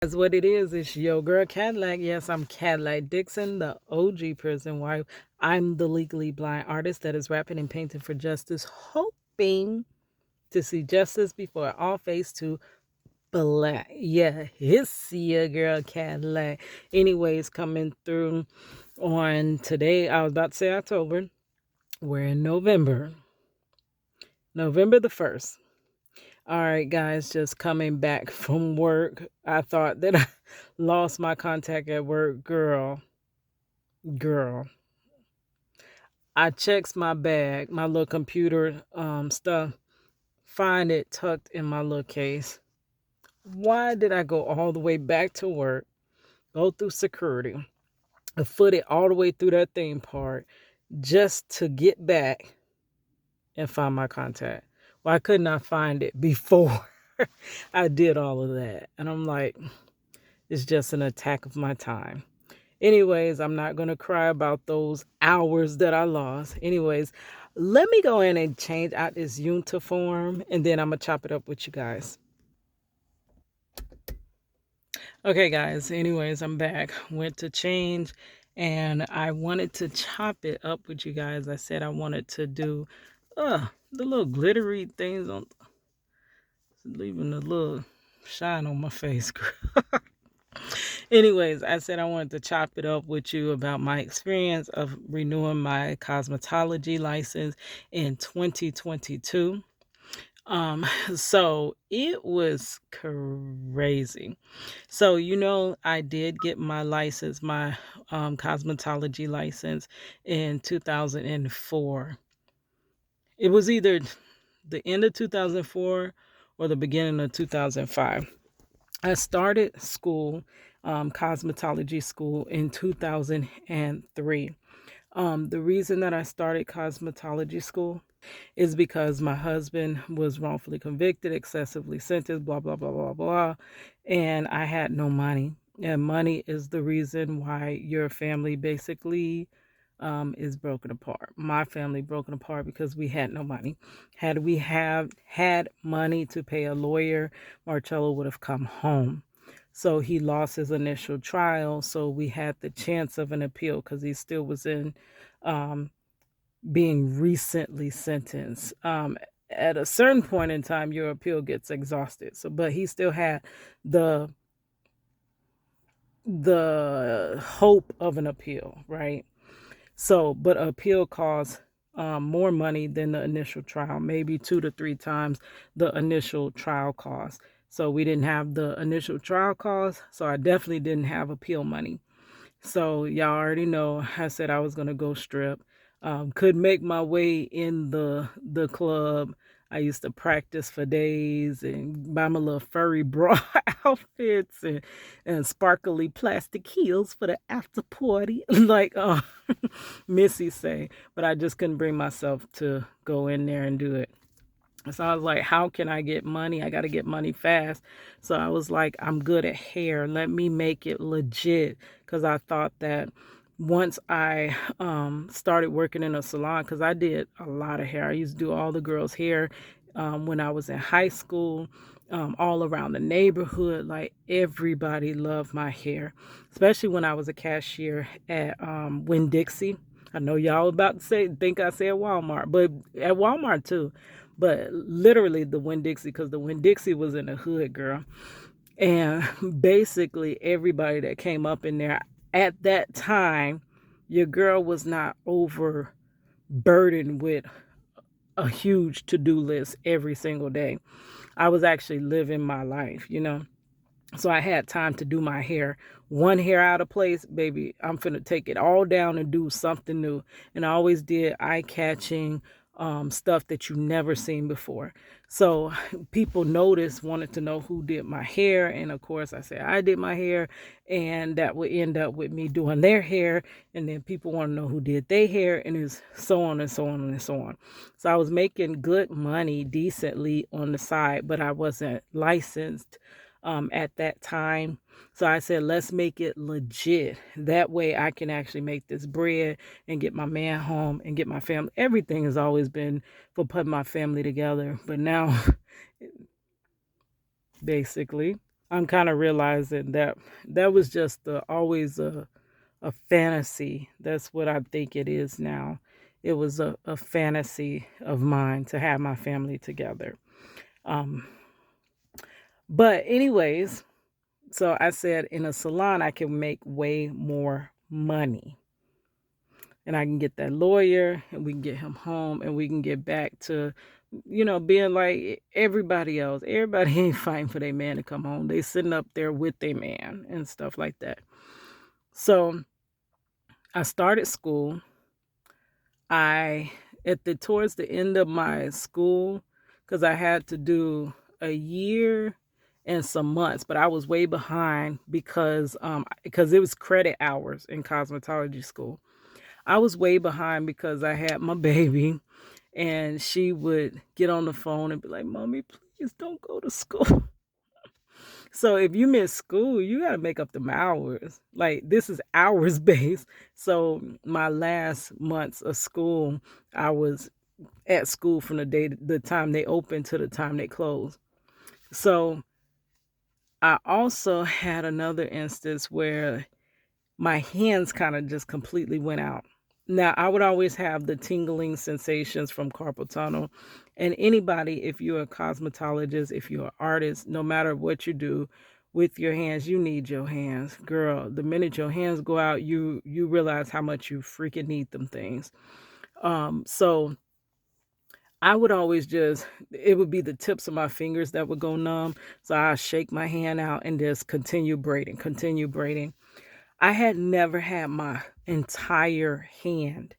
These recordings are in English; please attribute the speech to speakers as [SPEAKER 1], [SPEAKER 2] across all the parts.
[SPEAKER 1] That's what it is. It's your girl Cadillac. Yes, I'm Cadillac Dixon, the OG prison wife. I'm the legally blind artist that is rapping and painting for justice, hoping to see justice before all face to black. Yeah, it's your girl Cadillac. Anyways, coming through on today, I was about to say October. We're in November. November the 1st. All right, guys, just coming back from work. I thought that I lost my contact at work. Girl. I checks my bag, my little computer stuff, find it tucked in my little case. Why did I go all the way back to work, go through security, foot it all the way through that theme park just to get back and find my contact? Why couldn't I find it before I did all of that? And I'm like, it's just an attack of my time. Anyways, I'm not going to cry about those hours that I lost. Anyways, let me go in and change out this uniform and then I'm going to chop it up with you guys. Okay, guys. Anyways, I'm back. Went to change and I wanted to chop it up with you guys. I said I wanted to do the little glittery things on, leaving a little shine on my face. Anyways, I said I wanted to chop it up with you about my experience of renewing my cosmetology license in 2022. So it was crazy. So, I did get my license, my cosmetology license in 2004. It was either the end of 2004 or the beginning of 2005. I started school, cosmetology school, in 2003. The reason that I started cosmetology school is because my husband was wrongfully convicted, excessively sentenced, blah, blah, blah, blah, blah. And I had no money. And money is the reason why your family basically is broken apart. My family broken apart because we had no money. Had we have had money to pay a lawyer, Marcello would have come home. So he lost his initial trial. So we had the chance of an appeal because he still was in being recently sentenced. At a certain point in time, your appeal gets exhausted. So, but he still had the hope of an appeal, right? So, but appeal costs more money than the initial trial, maybe 2 to 3 times the initial trial cost. So we didn't have the initial trial cost. So I definitely didn't have appeal money. So y'all already know I said I was gonna go strip. Could make my way in the club. I used to practice for days and buy my little furry bra outfits and sparkly plastic heels for the after party, like Missy say. But I just couldn't bring myself to go in there and do it. So I was like, how can I get money? I got to get money fast. So I was like, I'm good at hair. Let me make it legit. Because I thought that once I started working in a salon, because I did a lot of hair. I used to do all the girls' hair when I was in high school, all around the neighborhood. Like everybody loved my hair, especially when I was a cashier at Winn-Dixie. I know y'all about to think I said Walmart, but at Walmart too. But literally the Winn-Dixie, because the Winn-Dixie was in the hood, girl. And basically everybody that came up in there at that time, your girl was not overburdened with a huge to-do list every single day. I was actually living my life. So I had time to do my hair. One hair out of place, baby, I'm finna take it all down and do something new. And I always did eye-catching stuff that you never seen before. So people noticed, wanted to know who did my hair. And of course, I said I did my hair. And that would end up with me doing their hair. And then people want to know who did their hair. And it's so on and so on and so on. So I was making good money decently on the side, but I wasn't licensed at that time. So I said, let's make it legit. That way I can actually make this bread and get my man home and get my family. Everything has always been for putting my family together. But now, basically, I'm kind of realizing that that was just always a fantasy. That's what I think it is now. It was a fantasy of mine to have my family together. Um, but, anyways, so I said in a salon, I can make way more money. And I can get that lawyer and we can get him home and we can get back to, being like everybody else. Everybody ain't fighting for their man to come home. They sitting up there with their man and stuff like that. So I started school. I at the towards the end of my school, because I had to do a year and some months, but I was way behind because it was credit hours in cosmetology school. I was way behind because I had my baby and she would get on the phone and be like, "Mommy, please don't go to school." So if you miss school, you got to make up them hours. Like this is hours based. So my last months of school, I was at school from the time they opened to the time they closed. So I also had another instance where my hands kind of just completely went out. Now, I would always have the tingling sensations from carpal tunnel. And anybody, if you're a cosmetologist, if you're an artist, no matter what you do with your hands, you need your hands. Girl, the minute your hands go out, you realize how much you freaking need them things. So I would always it would be the tips of my fingers that would go numb. So I shake my hand out and just continue braiding, continue braiding. I had never had my entire hand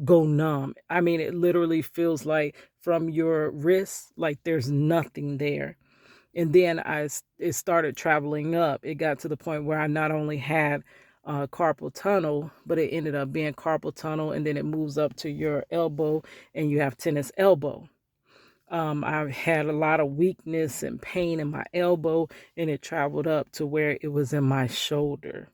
[SPEAKER 1] go numb. I mean, it literally feels like from your wrist, like there's nothing there. And then it started traveling up. It got to the point where I not only had carpal tunnel, but it ended up being carpal tunnel, and then it moves up to your elbow, and you have tennis elbow. I had a lot of weakness and pain in my elbow, and it traveled up to where it was in my shoulder.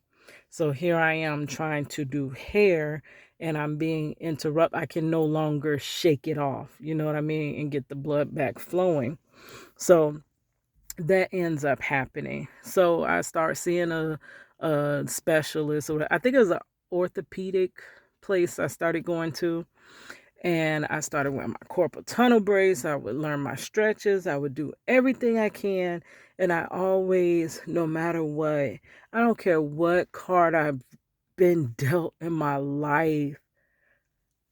[SPEAKER 1] So here I am trying to do hair and I'm being interrupted. I can no longer shake it off, you know what I mean, and get the blood back flowing. So that ends up happening. So I start seeing a specialist, or I think it was an orthopedic place I started going to. And I started wearing my corporal tunnel brace. I would learn my stretches. I would do everything I can. And I always, no matter what, I don't care what card I've been dealt in my life,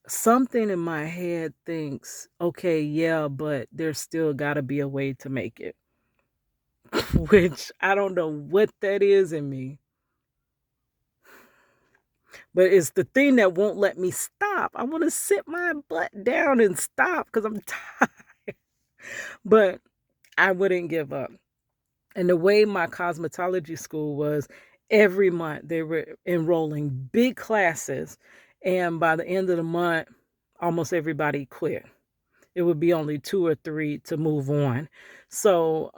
[SPEAKER 1] something in my head thinks, okay, yeah, but there's still got to be a way to make it. Which I don't know what that is in me. But it's the thing that won't let me stop. I want to sit my butt down and stop because I'm tired. But I wouldn't give up. And the way my cosmetology school was, every month they were enrolling big classes. And by the end of the month, almost everybody quit. It would be only two or three to move on. So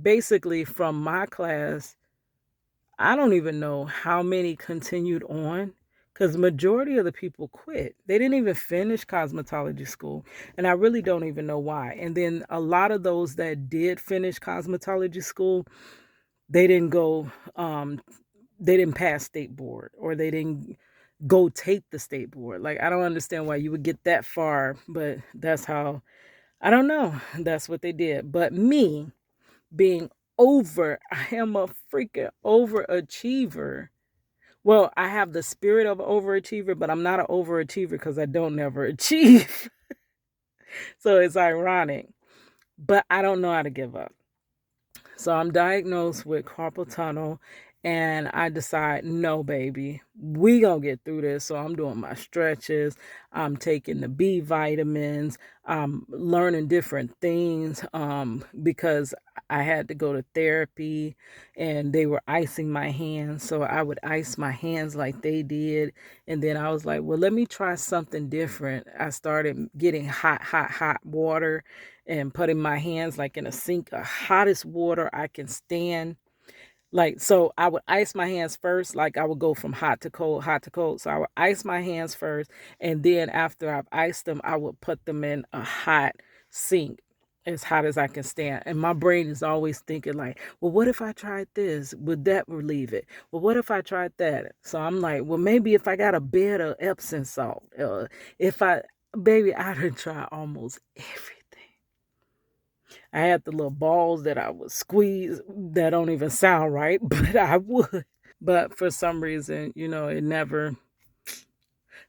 [SPEAKER 1] basically, from my class, I don't even know how many continued on because majority of the people quit. They didn't even finish cosmetology school, and I really don't even know why. And then a lot of those that did finish cosmetology school, they didn't go they didn't pass state board, or they didn't go take the state board. Like, I don't understand why you would get that far, but that's how, I don't know, that's what they did. But me being I am a freaking overachiever. Well, I have the spirit of an overachiever, but I'm not an overachiever because I don't never achieve. So it's ironic, but I don't know how to give up. So I'm diagnosed with carpal tunnel, and I decide, no, baby, we gonna get through this. So I'm doing my stretches. I'm taking the B vitamins. I'm learning different things because I had to go to therapy, and they were icing my hands. So I would ice my hands like they did. And then I was like, well, let me try something different. I started getting hot water and putting my hands like in a sink of hottest water I can stand. Like, so I would ice my hands first, like I would go from hot to cold, hot to cold. So I would ice my hands first, and then after I've iced them, I would put them in a hot sink. as hot as I can stand. And my brain is always thinking like, well, what if I tried this? Would that relieve it? Well, what if I tried that? So I'm like, well, maybe if I got a bed of Epsom salt, if I, baby, I done try almost everything. I had the little balls that I would squeeze that don't even sound right, but I would. But for some reason, it never.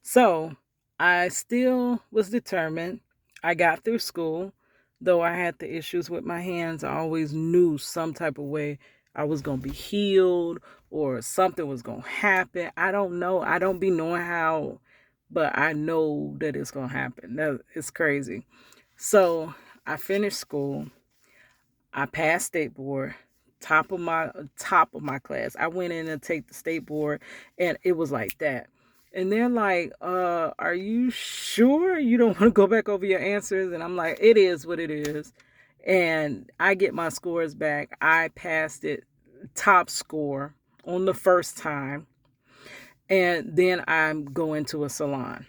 [SPEAKER 1] So I still was determined. I got through school. Though I had the issues with my hands, I always knew some type of way I was going to be healed or something was going to happen. I don't know. I don't be knowing how, but I know that it's going to happen. It's crazy. So I finished school. I passed state board, top of my class. I went in and take the state board, and it was like that. And they're like, are you sure you don't want to go back over your answers? And I'm like, it is what it is. And I get my scores back. I passed it top score on the first time. And then I'm going to a salon.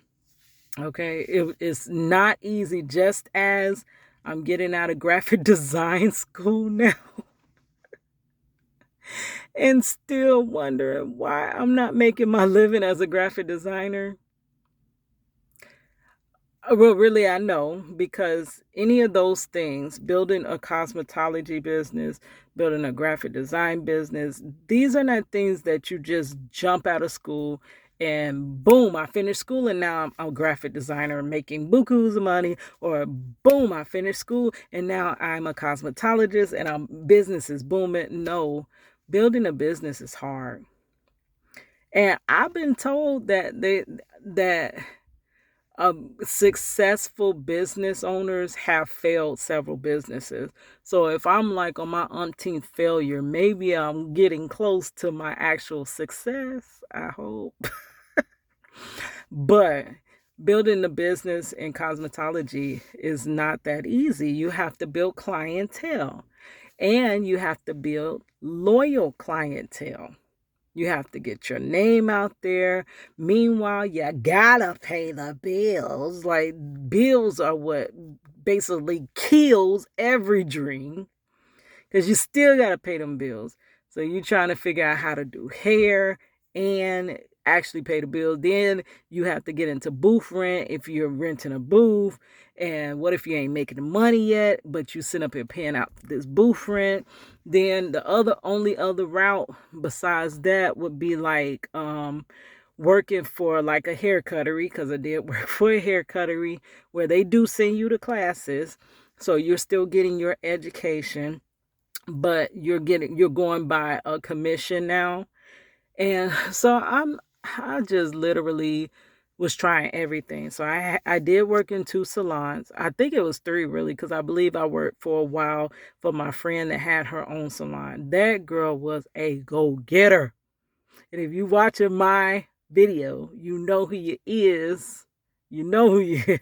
[SPEAKER 1] Okay. It's not easy, just as I'm getting out of graphic design school now and still wondering why I'm not making my living as a graphic designer. Well, really, I know because any of those things, building a cosmetology business, building a graphic design business, these are not things that you just jump out of school and boom, I finished school and now I'm a graphic designer making bukus of money, or boom, I finished school and now I'm a cosmetologist and I'm business is booming. No, building a business is hard. And I've been told that successful business owners have failed several businesses. So if I'm like on my umpteenth failure, maybe I'm getting close to my actual success. I hope. But building a business in cosmetology is not that easy. You have to build clientele and you have to build loyal clientele. You have to get your name out there. Meanwhile, you gotta pay the bills. Like, bills are what basically kills every dream because you still got to pay them bills. So you're trying to figure out how to do hair and actually pay the bill. Then you have to get into booth rent if you're renting a booth. And what if you ain't making the money yet, but you sit up here paying out this booth rent? Then the only other route besides that would be like working for like a hair cuttery, because I did work for a hair cuttery where they do send you to classes. So you're still getting your education, but you're going by a commission now. And so I just literally was trying everything. So I did work in 2 salons. I think it was 3 really, because I believe I worked for a while for my friend that had her own salon. That girl was a go-getter. And if you watching my video, you know who you is. You know who you is.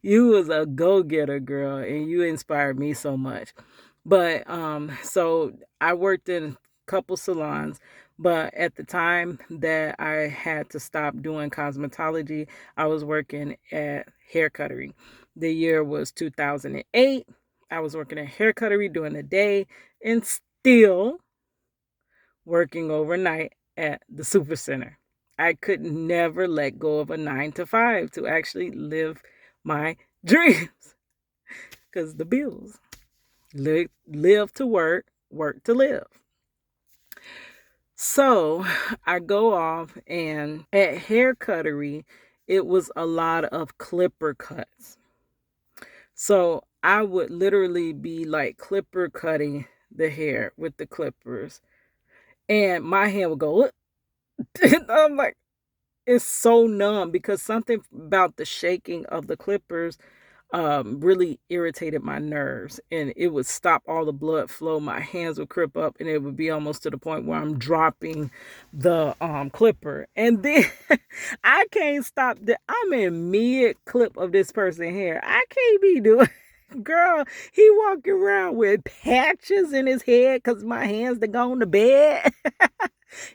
[SPEAKER 1] You was a go-getter, girl, and you inspired me so much. But so I worked in a couple salons, but at the time that I had to stop doing cosmetology, I was working at hair cuttery. The year was 2008. I was working at hair cuttery during the day and still working overnight at the super center. I could never let go of a 9 to 5 to actually live my dreams because the bills. Live to work, work to live. So I go off, and at hair cuttery, it was a lot of clipper cuts. So I would literally be like clipper cutting the hair with the clippers, and my hand would go. I'm like, it's so numb because something about the shaking of the clippers really irritated my nerves, and it would stop all the blood flow. My hands would crip up and it would be almost to the point where I'm dropping the clipper. And then I can't stop I'm in mid clip of this person's hair. I can't be doing girl, he walking around with patches in his head because my hands to go on the bed.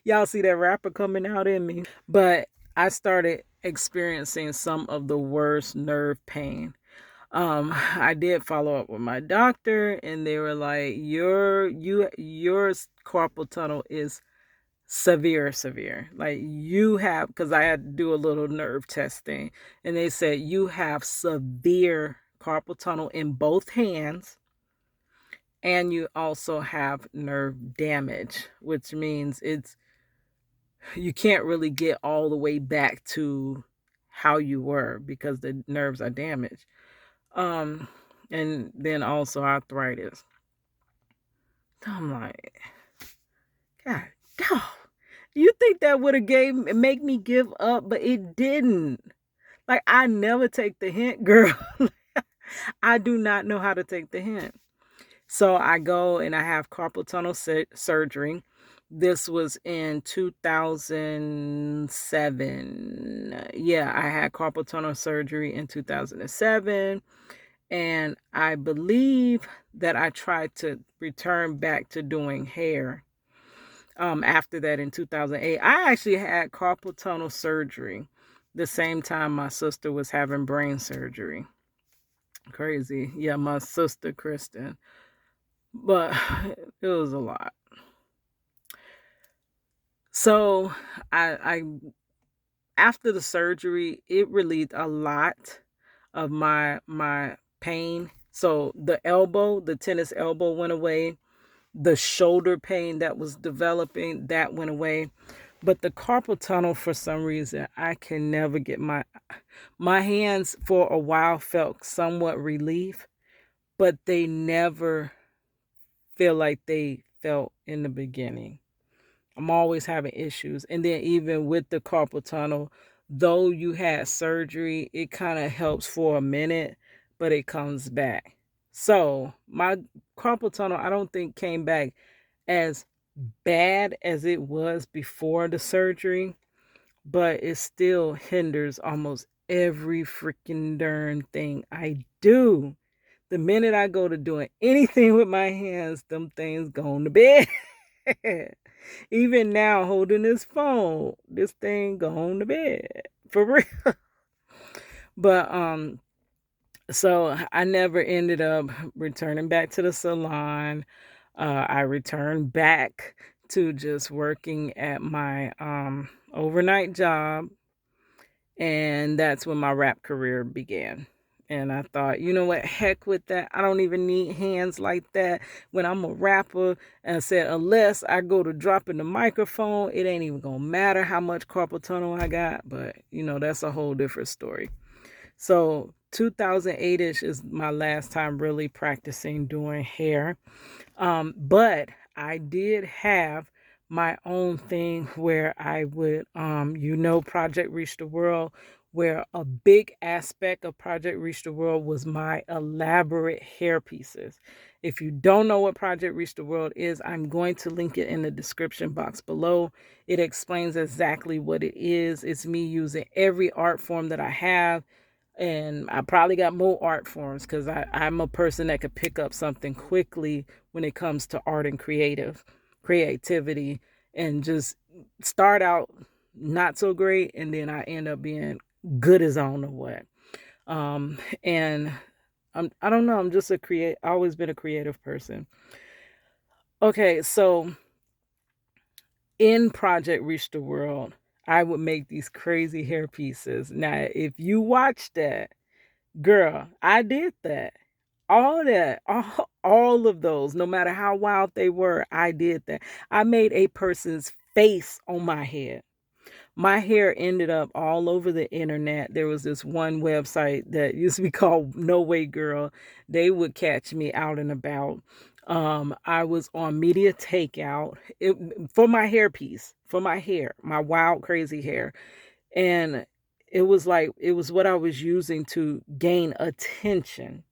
[SPEAKER 1] Y'all see that rapper coming out in me. But I started experiencing some of the worst nerve pain. I did follow up with my doctor, and they were like, your carpal tunnel is severe. Like you have, because I had to do a little nerve testing, and they said you have severe carpal tunnel in both hands, and you also have nerve damage, which means you can't really get all the way back to how you were because the nerves are damaged. Um, and then also arthritis. I'm like, God, dog. You think that would have make me give up, but it didn't. Like I never take the hint, girl. I do not know how to take the hint. So I go and I have carpal tunnel surgery. This was in 2007. Yeah, I had carpal tunnel surgery in 2007. And I believe that I tried to return back to doing hair after that in 2008. I actually had carpal tunnel surgery the same time my sister was having brain surgery. Crazy. Yeah, my sister, Kristen. But it was a lot. So I after the surgery, it relieved a lot of my pain. So the tennis elbow went away. The shoulder pain that was developing, that went away. But the carpal tunnel, for some reason, I can never get my hands for a while felt somewhat relief, but they never feel like they felt in the beginning. I'm always having issues. And then even with the carpal tunnel, though you had surgery, it kind of helps for a minute, but it comes back. So my carpal tunnel, I don't think came back as bad as it was before the surgery, but it still hinders almost every freaking darn thing I do. The minute I go to doing anything with my hands, them things going to bed. Even now, holding this phone, this thing going to bed for real. But so I never ended up returning back to the salon. I returned back to just working at my overnight job, and that's when my rap career began. And I thought, you know what, heck with that. I don't even need hands like that when I'm a rapper. And I said, unless I go to drop in the microphone, it ain't even gonna matter how much carpal tunnel I got. But that's a whole different story. So 2008ish is my last time really practicing doing hair. But I did have my own thing where I would, Project Reach the World, where a big aspect of Project Reach the World was my elaborate hair pieces. If you don't know what Project Reach the World is, I'm going to link it in the description box below. It explains exactly what it is. It's me using every art form that I have, and I probably got more art forms because I'm a person that could pick up something quickly when it comes to art and creativity, and just start out not so great, and then I end up being good as I don't know what. And I don't know, I'm just always been a creative person. Okay, so in Project Reach the World, I would make these crazy hair pieces. Now, if you watch that, girl, I did that. All that, all of those, no matter how wild they were, I did that. I made a person's face on my head. My hair ended up all over the internet. There was this one website that used to be called No Way Girl. They would catch me out and about. I was on Media Takeout for my hairpiece, for my hair, my wild, crazy hair. And it was what I was using to gain attention.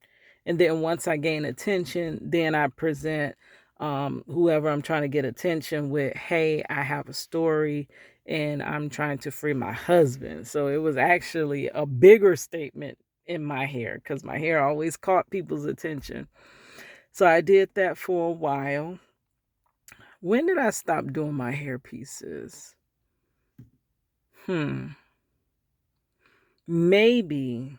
[SPEAKER 1] And then once I gain attention, then I present whoever I'm trying to get attention with, hey, I have a story and I'm trying to free my husband. So it was actually a bigger statement in my hair because my hair always caught people's attention. So I did that for a while. When did I stop doing my hair pieces? Maybe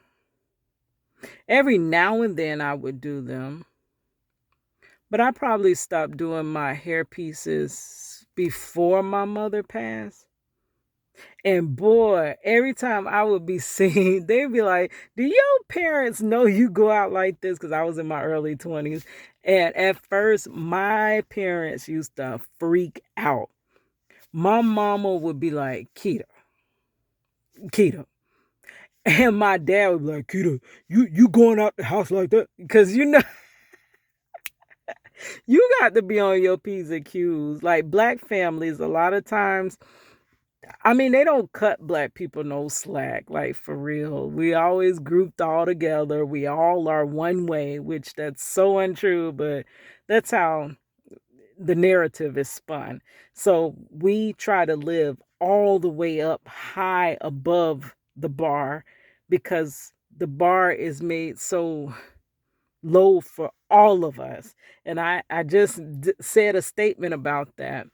[SPEAKER 1] Every now and then I would do them, but I probably stopped doing my hair pieces before my mother passed. And boy, every time I would be seen, they'd be like, "Do your parents know you go out like this?" Because I was in my early 20s. And at first, my parents used to freak out. My mama would be like, "Kita, Kita." And my dad would be like, "Kita, you going out the house like that?" Because you got to be on your P's and Q's. Like black families, a lot of times, I mean, they don't cut black people no slack, like for real. We always grouped all together. We all are one way, which that's so untrue, but that's how the narrative is spun. So we try to live all the way up high above the bar because the bar is made so low for all of us. And I just said a statement about that,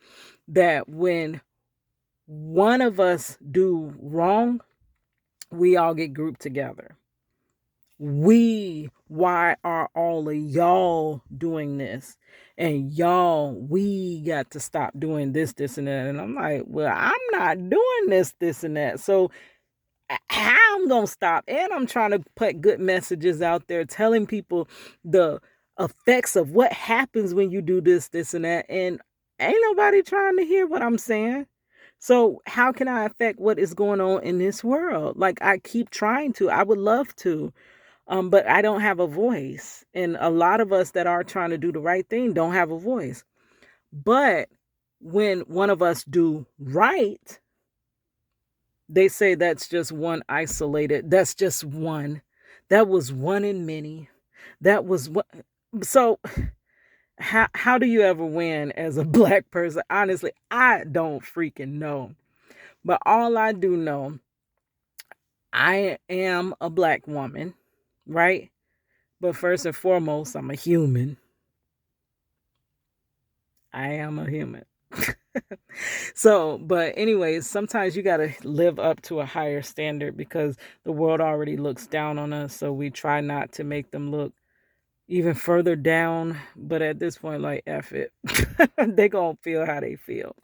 [SPEAKER 1] that when one of us do wrong, we all get grouped together. Why are all of y'all doing this? And y'all, we got to stop doing this, and that. And I'm like, well, I'm not doing this, and that. So how I'm gonna stop? And I'm trying to put good messages out there, telling people the effects of what happens when you do this, and that. And ain't nobody trying to hear what I'm saying. So how can I affect what is going on in this world? Like I keep trying to. I would love to. But I don't have a voice. And a lot of us that are trying to do the right thing don't have a voice. But when one of us do right, they say that's just one isolated, that's just one. That was one in many. That was what. So how do you ever win as a black person? Honestly, I don't freaking know. But all I do know, I am a black woman, right? But first and foremost, I'm a human. I am a human. So, but anyways, sometimes you got to live up to a higher standard because the world already looks down on us. So we try not to make them look even further down. But at this point, like, F it. They going to feel how they feel.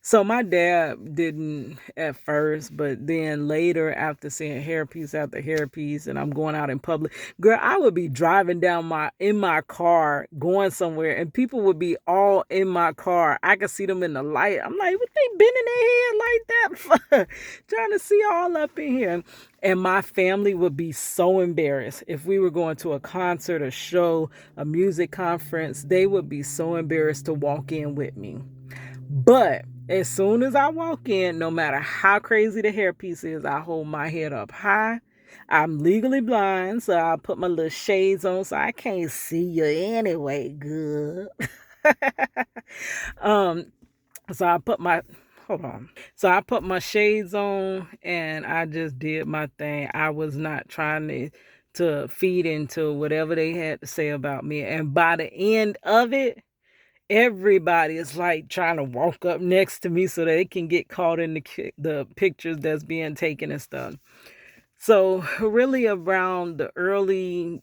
[SPEAKER 1] So my dad didn't at first, but then later, after seeing hairpiece after hairpiece, and I'm going out in public, girl, I would be driving down in my car, going somewhere, and people would be all in my car. I could see them in the light. I'm like, what they bending their head like that for? Trying to see all up in here. And my family would be so embarrassed if we were going to a concert, a show, a music conference. They would be so embarrassed to walk in with me. But as soon as I walk in, no matter how crazy the hairpiece is, I hold my head up high. I'm legally blind, so I put my little shades on so I can't see you anyway. Good. um, so I put my hold on. So I put my shades on and I just did my thing. I was not trying to feed into whatever they had to say about me. And by the end of it, everybody is like trying to walk up next to me so they can get caught in the pictures that's being taken and stuff. So really around the early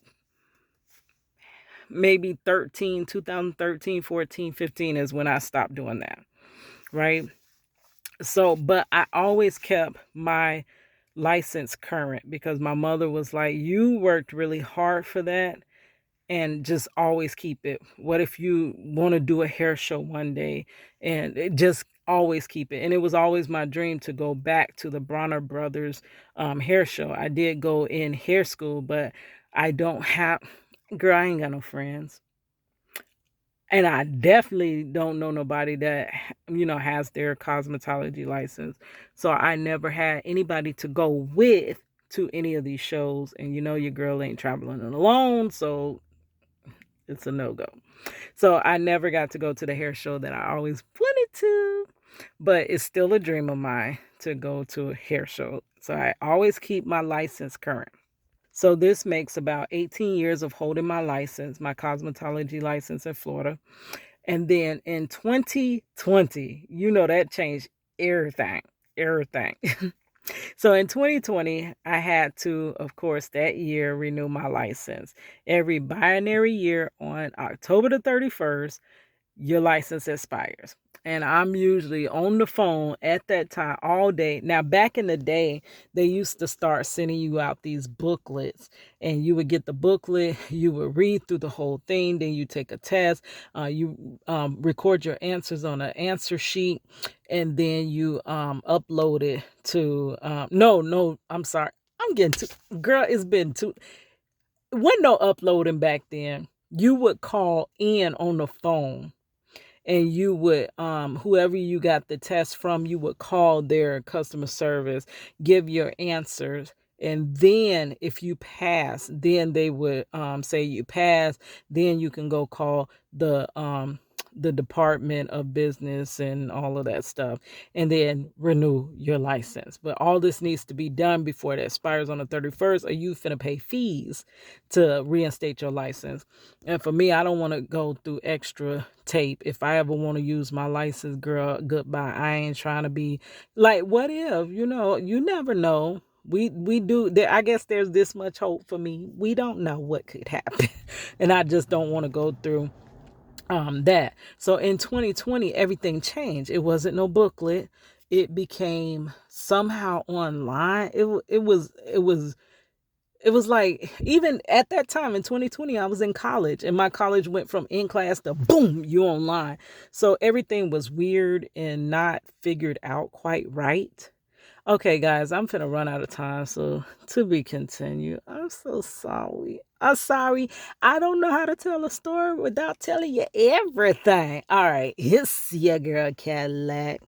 [SPEAKER 1] maybe 2013, 14, 15 is when I stopped doing that, right? So but I always kept my license current because my mother was like, you worked really hard for that, and just always keep it. What if you want to do a hair show one day, and just always keep it. And it was always my dream to go back to the Bronner Brothers hair show. I did go in hair school, but I don't have, girl, I ain't got no friends. And I definitely don't know nobody that, has their cosmetology license. So I never had anybody to go with to any of these shows. And your girl ain't traveling alone. So it's a no go. So I never got to go to the hair show that I always wanted to, but it's still a dream of mine to go to a hair show. So I always keep my license current. So this makes about 18 years of holding my license, my cosmetology license in Florida. And then in 2020, that changed everything, everything. So in 2020, I had to, of course, that year renew my license. Every binary year on October the 31st, your license expires. And I'm usually on the phone at that time all day. Now, back in the day, they used to start sending you out these booklets, and you would get the booklet, you would read through the whole thing, then you take a test, you record your answers on an answer sheet, and then you upload it to, no, I'm sorry. I'm getting too, girl, it's been too, wasn't no uploading back then. You would call in on the phone, and you would whoever you got the test from, you would call their customer service, give your answers, and then if you pass, then they would say you pass, then you can go call the Department of Business and all of that stuff, and then renew your license. But all this needs to be done before it expires on the 31st, or you finna pay fees to reinstate your license. And for me, I don't want to go through extra tape. If I ever want to use my license, girl, goodbye. I ain't trying to be like, what if, you never know. We do there. I guess there's this much hope for me. We don't know what could happen. And I just don't want to go through that. So in 2020, everything changed. It wasn't no booklet. It became somehow online. It was like, even at that time in 2020, I was in college, and my college went from in class to boom, you online. So everything was weird and not figured out quite right. Okay, guys, I'm finna run out of time, so to be continued. I'm so sorry. I'm sorry. I don't know how to tell a story without telling you everything. All right, it's your girl Cadillac.